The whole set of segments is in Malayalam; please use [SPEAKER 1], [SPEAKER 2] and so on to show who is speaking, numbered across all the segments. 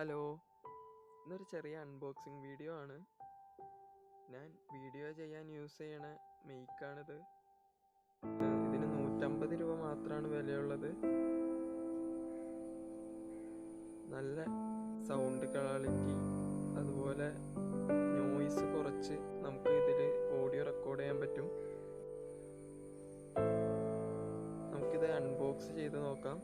[SPEAKER 1] ഹലോ, ഇന്നൊരു ചെറിയ അൺബോക്സിങ് വീഡിയോ ആണ്. ഞാൻ വീഡിയോ ചെയ്യാൻ യൂസ് ചെയ്യണ മെയ്ക്കാണിത്. ഇതിന് 150 രൂപ മാത്രമാണ് വിലയുള്ളത്. നല്ല സൗണ്ട് ക്വാളിറ്റി, അതുപോലെ നോയ്സ് കുറച്ച് നമുക്ക് ഇതിൽ ഓഡിയോ റെക്കോർഡ് ചെയ്യാൻ പറ്റും. നമുക്കിത് അൺബോക്സ് ചെയ്ത് നോക്കാം.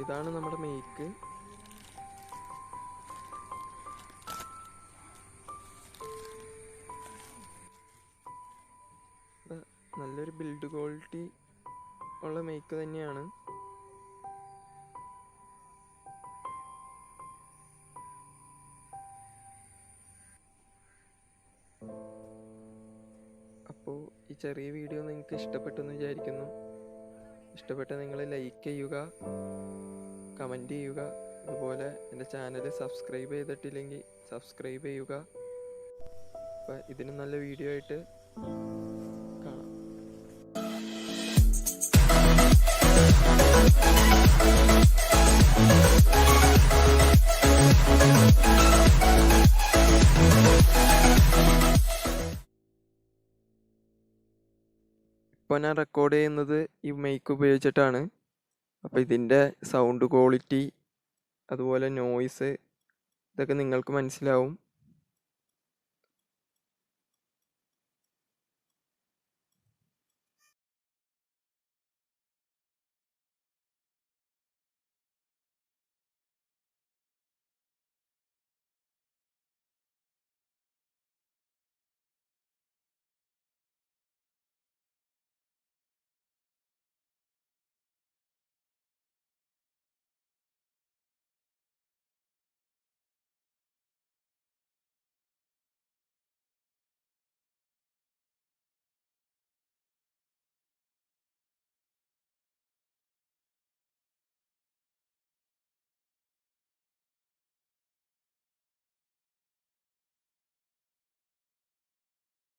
[SPEAKER 1] ഇതാണ് നമ്മുടെ മെയ്ക്ക്. നല്ലൊരു ബിൽഡ് ക്വാളിറ്റി ഉള്ള മെയ്ക്ക് തന്നെയാണ്. അപ്പോൾ ഈ ചെറിയ വീഡിയോ നിങ്ങൾക്ക് ഇഷ്ടപ്പെട്ടെന്ന് വിചാരിക്കുന്നു. ഇഷ്ടപ്പെട്ട നിങ്ങൾ ലൈക്ക് ചെയ്യുക, കമൻറ്റ് ചെയ്യുക. അതുപോലെ എൻ്റെ ചാനൽ സബ്സ്ക്രൈബ് ചെയ്തിട്ടില്ലെങ്കിൽ സബ്സ്ക്രൈബ് ചെയ്യുക. അപ്പോൾ ഇതിന് നല്ല വീഡിയോ ആയിട്ട് കാണാം. ഇപ്പോൾ ഞാൻ റെക്കോർഡ് ചെയ്യുന്നത് ഈ മൈക്ക് ഉപയോഗിച്ചിട്ടാണ്. അപ്പോൾ ഇതിൻ്റെ സൗണ്ട് ക്വാളിറ്റി, അതുപോലെ നോയ്സ്, ഇതൊക്കെ നിങ്ങൾക്ക് മനസ്സിലാവും.